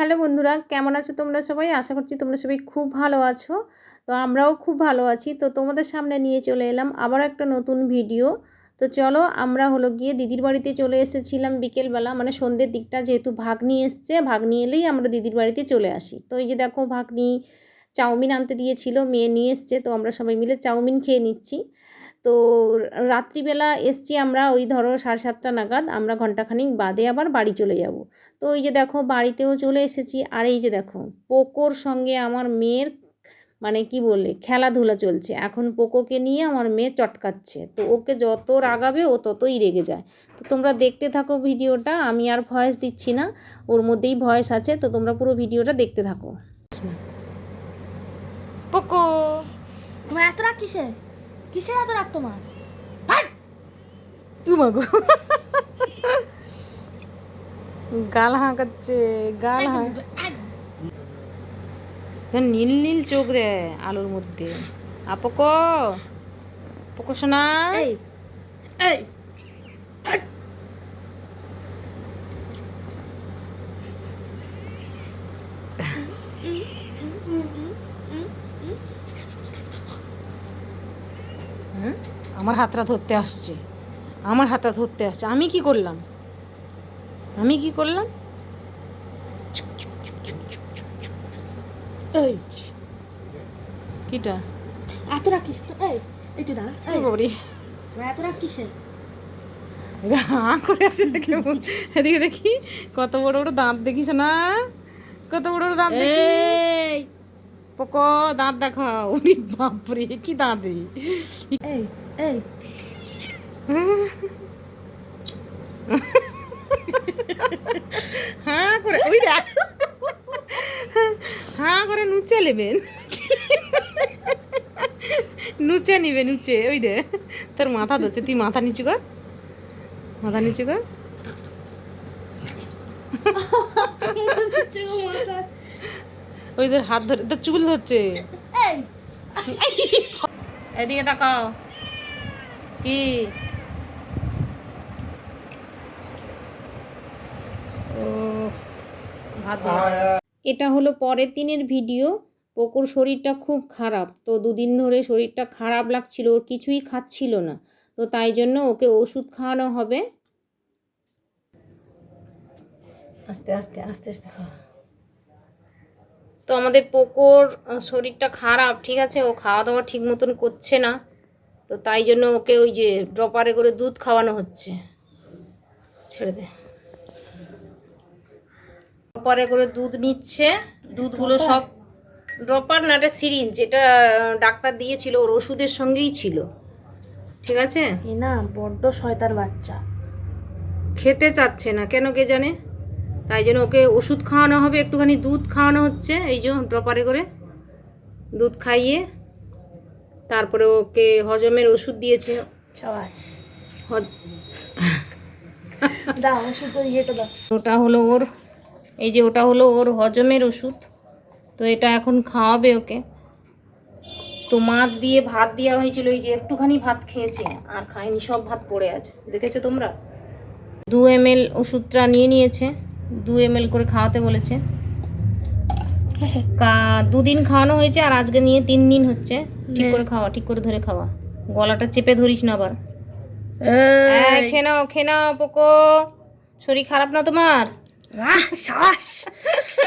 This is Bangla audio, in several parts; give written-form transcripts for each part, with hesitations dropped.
হ্যালো বন্ধুরা, কেমন আছো তোমরা সবাই? আশা করছি তোমরা সবাই খুব ভালো আছো। তো আমরাও খুব ভালো আছি। তো তোমাদের সামনে নিয়ে চলে এলাম আবারও একটা নতুন ভিডিও। তো চলো, আমরা হলো গিয়ে দিদির বাড়িতে চলে এসেছিলাম বিকেলবেলা, মানে সন্ধ্যের দিকটা, যেহেতু ভাগ্নি এসছে, ভাগ্নি এলেই আমরা দিদির বাড়িতে চলে আসি। তো এই যে দেখো, ভাগ্নি চাউমিন আনতে দিয়েছিল, মেয়ে নিয়ে এসছে, তো আমরা সবাই মিলে চাউমিন খেয়ে নিচ্ছি। তো রাত্রিবেলা এসছি আমরা, ওই ধরো 7:30 নাগাদ। আমরা ঘন্টাখানিক বাদে আবার বাড়ি চলে যাব। তো এই যে দেখো, বাড়িতেও চলে এসেছি। আর এই যে দেখো, পোকোর সঙ্গে আমার মেয়ের মানে কি বলে খেলাধুলা চলছে। এখন পোকোকে নিয়ে আমার মেয়ে চটকাচ্ছে, তো ওকে যত রাগাবে ও ততই রেগে যায়। তো তোমরা দেখতে থাকো ভিডিওটা, আমি আর ভয়েস দিচ্ছি না, ওর মধ্যেই ভয়েস আছে, তো তোমরা পুরো ভিডিওটা দেখতে থাকো। পোকো, তোমার এত রাগ কিসের? কিসের এত রাগ তোমার? গাল হাঁকাচ্ছে, গাল নীল নীল চোখ রে আলুর মধ্যে। পোকো, পোকো শোনা, এই এই আমার হাতটা ধরতে আসছে, আমার হাতটা ধরতে আসছে। আমি কি করলাম? আমি কি করলাম? এই কিটা এত রাগ কিসের? এই এই তুই দাঁড়া। এই বাবরি, তোমার এত রাগ কিসের? হাঁ করে আছে দেখে। এদিকে দেখি, কত বড় বড় দাঁত দেখিস না? কত বড় বড় দাঁত দেখি। এই পোকো, দাঁত দেখাও। ওরে বাপরে, কি দাঁত! এই এই হাঁ করে, ওই দেখ, হাঁ করে নুচে নেবেন, নুচে নিবে, নুচে। ওই দে, তোর মাথা ধরছে, তুই মাথা নিচু কর, মাথা নিচু কর। ওই তোর হাত ধরে, তোর চুল ধরছে। এই এদিকে তাকাও। কি ও ভাত ধরে। এটা হলো পরের দিনের ভিডিও। পোকোর শরীরটা খুব খারাপ, তো দুদিন ধরে শরীরটা খারাপ লাগছিল, ওর কিছুই খাচ্ছিল না। তো তাই জন্য ওকে ওষুধ খাওয়ানো হবে। আস্তে আস্তে আস্তে আস্তে খাওয়া। তো আমাদের পোকোর শরীরটা খারাপ, ঠিক আছে, ও খাওয়া দাওয়া ঠিক মতন করছে না। তো তাই জন্য ওকে ওই যে ড্রপারে করে দুধ খাওয়ানো হচ্ছে। ছেড়ে দে। ড্রপারে করে দুধ নিচ্ছে, দুধগুলো সব ড্রপার না, এটা সিরিঞ্জ, এটা ডাক্তার দিয়েছিল, ওর ওষুধের সঙ্গেই ছিল, ঠিক আছে। এ না বড্ড শয়তান বাচ্চা, খেতে চাচ্ছে না কেন কে জানে। তাই জন্য ওকে ওষুধ খাওয়ানো হবে, একটুখানি দুধ খাওয়ানো হচ্ছে, এই যে ড্রপারে করে দুধ খাইয়ে তারপরে ওকে হজমের ওষুধ দিয়েছে। সাবাস। দাও ওষুধ, ইয়েটা দাও। ওটা হলো ওর, এই যে ওটা হলো ওর হজমের ওষুধ। তো এটা এখন খাওয়াবে ওকে। তো মাছ দিয়ে ভাত দেওয়া হয়েছিল, এই যে একটুখানি ভাত খেয়েছে, আর খায়নি, সব ভাত পড়ে আছে, দেখেছো তোমরা। 2 ml ওষুধটা নিয়ে নিয়েছে, 2 ml করে খাওয়াতে বলেছে। 2 দিন খাওয়ানো হয়েছে, আর আজকে নিয়ে 3 দিন হচ্ছে। ঠিক করে খাওয়া, ঠিক করে ধরে খাওয়া, গলাটা চেপে ধরিস না আবার। খেয়ে নাও, খেয়ে নাও পোকো, শরীর খারাপ না তোমার? শ্বাস,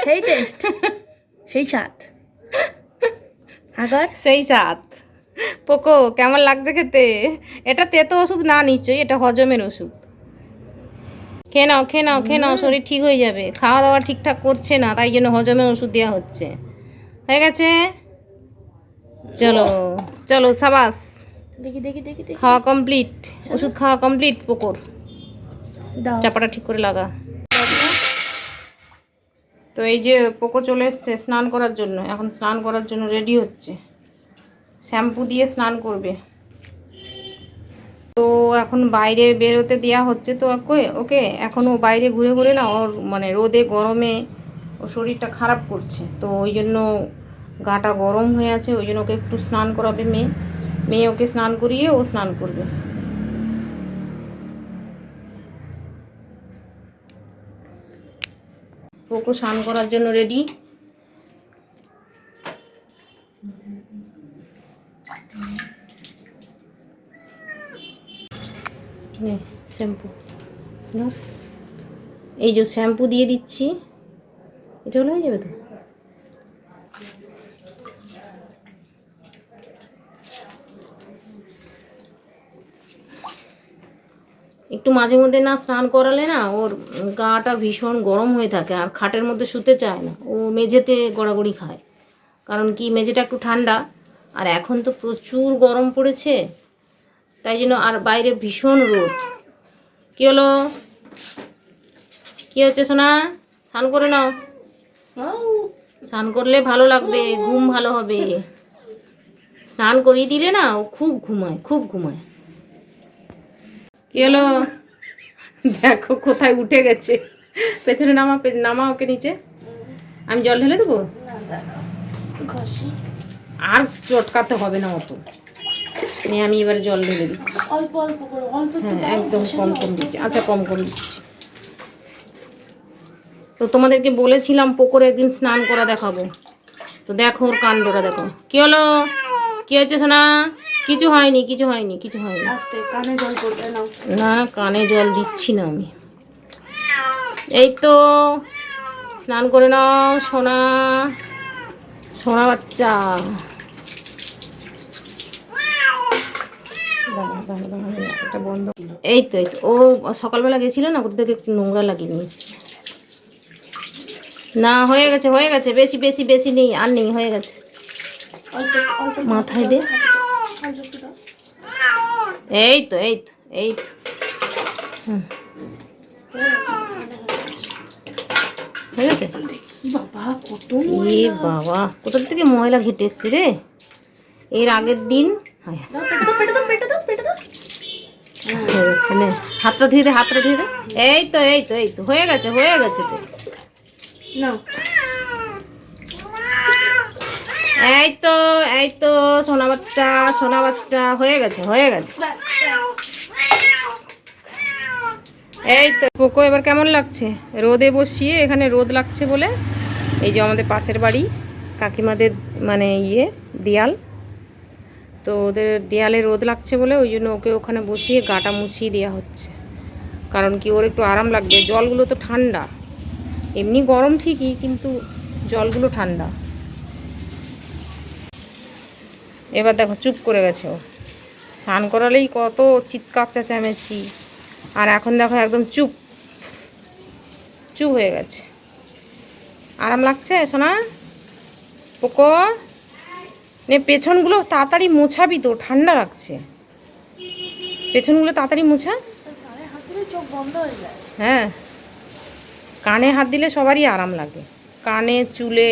সেই টেস্ট, সেই স্বাদ, আবার সেই স্বাদ। পোকো, কেমন লাগছে খেতে? এটা তেতো ওষুধ না নিশ্চয়ই, এটা হজমের ওষুধ। খেয়ে নাও, খেয়ে নাও, খেয়ে নাও, শরীর ঠিক হয়ে যাবে। খাওয়া দাওয়া ঠিকঠাক করছে না, তাই জন্য হজমের ওষুধ দেওয়া হচ্ছে। হয়ে গেছে, চলো চলো, সাবাস। দেখি দেখি দেখি দেখি খাওয়া কমপ্লিট, ওষুধ খাওয়া কমপ্লিট পোকোর। দাও। চাপাটা ঠিক করে লাগা। তো এই যে পোকো চলে এসছে স্নান করার জন্য, এখন স্নান করার জন্য রেডি হচ্ছে, শ্যাম্পু দিয়ে স্নান করবে। তো এখন বাইরে বেরোতে দেওয়া হচ্ছে, তো ওকে ওকে এখন ও বাইরে ঘুরে ঘুরে না, ওর মানে রোদে গরমে ওর শরীরটা খারাপ করছে, তো ওই জন্য গাটা গরম হয়ে আছে, ওই জন্য ওকে একটু স্নান করাবে মেয়ে। মেয়ে ওকে স্নান করিয়ে ও স্নান করবে। পোকো স্নান করার জন্য রেডি। শ্যাম্পু, এই যে শ্যাম্পু দিয়ে দিচ্ছি, এটা হলে হয়ে যাবে তো। একটু মাঝে মধ্যে না স্নান করালে না ওর গাটা ভীষণ গরম হয়ে থাকে, আর খাটের মধ্যে শুতে চায় না, ও মেঝেতে গড়াগড়ি খায়। কারণ কি, মেঝেটা একটু ঠান্ডা, আর এখন তো প্রচুর গরম পড়েছে, তাই জন্য। আর বাইরে ভীষণ রোদ। কী হলো, কী হচ্ছে সোনা? স্নান করে নাও, স্নান করলে ভালো লাগবে, ঘুম ভালো হবে। স্নান করিয়ে দিলে না ও খুব ঘুমায়, খুব ঘুমায়। কী হলো, দেখো কোথায় উঠে গেছে। পেছনে নামা, নামা ওকে নিচে। আমি জল ঢেলে দেবো, আর চটকাতে হবে না অত। আমি এবারে জল ঢেলে দিচ্ছি। হ্যাঁ, একদম কম কম দিচ্ছি। আচ্ছা, কম কম দিচ্ছি। তো তোমাদেরকে বলেছিলাম পোকোর একদিন স্নান করা দেখাবো, তো দেখো ওর কাণ্ডটা দেখো। কি হলো, কি হচ্ছে সোনা? কিছু হয়নি, কিছু হয়নি, কিছু হয়নি। কানে জল পড়বে না। না, কানে জল দিচ্ছি না আমি। এই তো স্নান করে নাও সোনা, সোনা বাচ্চা। এটা বন্ধ। এই তো, এই তো, ও সকালবেলা গেছিল না, ওর থেকে একটু নোংরা লাগিয়ে নিয়ে এসছে। না, হয়ে গেছে, হয়ে গেছে, বেশি বেশি বেশি নেই, আর নেই, হয়ে গেছে। মাথায় দে। এই তো, এই তো, এই তো। হয়ে গেছে। এ বাবা, কোথা থেকে ময়লা ঘেটে এসছে রে। এর আগের দিন হয়ে গেছে। নে, হাতটা ধুয়ে দে, হাতটা ধুয়ে দে। এই তো, এই তো, এই তো, হয়ে গেছে, হয়ে গেছে তো। এই তো, এই তো, সোনা বাচ্চা, সোনা বাচ্চা, হয়ে গেছে, হয়ে গেছে। এই তো পোকো, এবার কেমন লাগছে? রোদে বসিয়ে, এখানে রোদ লাগছে বলে, এই যে আমাদের পাশের বাড়ি কাকিমাদের মানে দেয়াল, তো ওদের দেয়ালে রোদ লাগছে বলে ওই জন্য ওকে ওখানে বসিয়ে গাটা মুছিয়ে দেওয়া হচ্ছে। কারণ কি, ওর একটু আরাম লাগবে। জলগুলো তো ঠান্ডা, এমনি গরম ঠিকই, কিন্তু জলগুলো ঠান্ডা। এবার দেখো চুপ করে গেছে ও। স্নান করালেই কত চিৎকার চেঁচামেচি, আর এখন দেখো একদম চুপ চুপ হয়ে গেছে। আরাম লাগছে সোনা? পোকো নে, পেছনগুলো তাড়াতাড়ি মোছাবি তো, ঠান্ডা লাগছে। পেছনগুলো তাড়াতাড়ি মোছা। হ্যাঁ, কানে হাত দিলে সবারই আরাম লাগে, কানে চুলে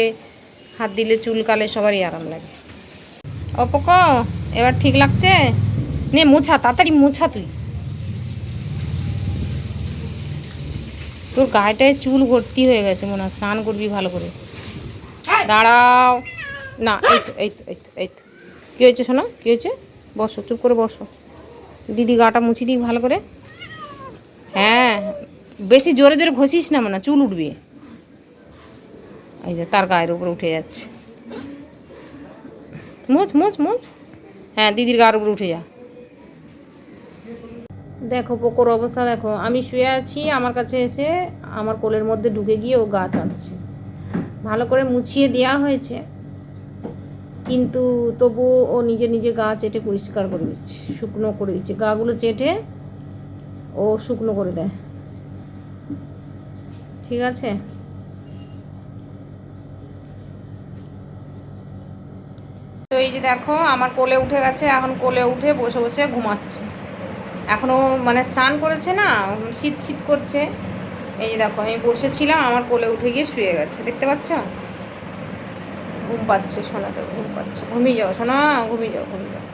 হাত দিলে চুলকালে সবারই আরাম লাগে। ও পোকো, এবার ঠিক লাগছে? নে মোছা, তাড়াতাড়ি মোছা তুই। তোর গায়েটায় চুল ভর্তি হয়ে গেছে মনে হয়, স্নান করবি ভালো করে। দাঁড়াও না, এই তো, এই তো, এই তো, এই তো। কী হয়েছে শোনা, কী হয়েছে? বসো, চুপ করে বসো। দিদি গাটা মুছি দিই ভালো করে। হ্যাঁ, বেশি জোরে জোরে ঘষিস না, মনে চুল উঠবে। এই যে তার গায়ের উপরে উঠে যাচ্ছে। মোচ মোচ মোচ। হ্যাঁ, দিদির গায়ের উপরে উঠে যা। দেখো পোকোর অবস্থা দেখো। আমি শুয়ে আছি, আমার কাছে এসে আমার কোলের মধ্যে ঢুকে গিয়ে ও গা চাটছে। ভালো করে মুছিয়ে দেওয়া হয়েছে, কিন্তু তবুও ও নিজে নিজে গা চেটে পরিষ্কার করে দিচ্ছে, শুকনো করে দিচ্ছে। গাগুলো চেটে ও শুকনো করে দেয়। ঠিক আছে, তো এই যে দেখো আমার কোলে উঠে গেছে। এখন কোলে উঠে বসে বসে ঘুমাচ্ছে। এখনও মানে স্নান করেছে না, শীত শীত করছে। এই যে দেখো, আমি বসেছিলাম, আমার কোলে উঠে গিয়ে শুয়ে গেছে, দেখতে পাচ্ছ? ঘুম পাচ্ছে সোনাটা, ঘুম পাচ্ছে। ঘুমিয়ে যাও সোনা, ঘুমিয়ে যাও, ঘুমিয়ে যাও।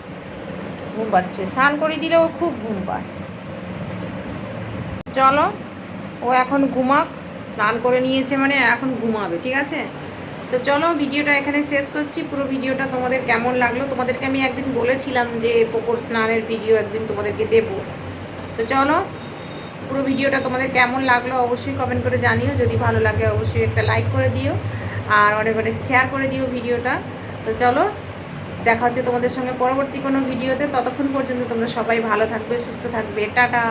ঘুম পাচ্ছে, স্নান করে দিলে ও খুব ঘুম পায়। চলো, ও এখন ঘুমাক। স্নান করে নিয়েছে মানে এখন ঘুমাবে, ঠিক আছে? তো চলো, ভিডিওটা এখানে শেষ করছি। পুরো ভিডিওটা তোমাদের কেমন লাগলো? তোমাদেরকে আমি একদিন বলেছিলাম যে পোকোর স্নানের ভিডিও একদিন তোমাদেরকে দেবো। তো চলো, পুরো ভিডিওটা তোমাদের কেমন লাগলো অবশ্যই কমেন্ট করে জানিও, যদি ভালো লাগে অবশ্যই একটা লাইক করে দিও আর অনেক অনেক শেয়ার করে দিও ভিডিওটা। তো চলো দেখা হচ্ছে তোমাদের সঙ্গে পরবর্তী কোনো ভিডিওতে, ততক্ষণ পর্যন্ত তোমরা সবাই ভালো থাকবে, সুস্থ থাকবে, টাটা।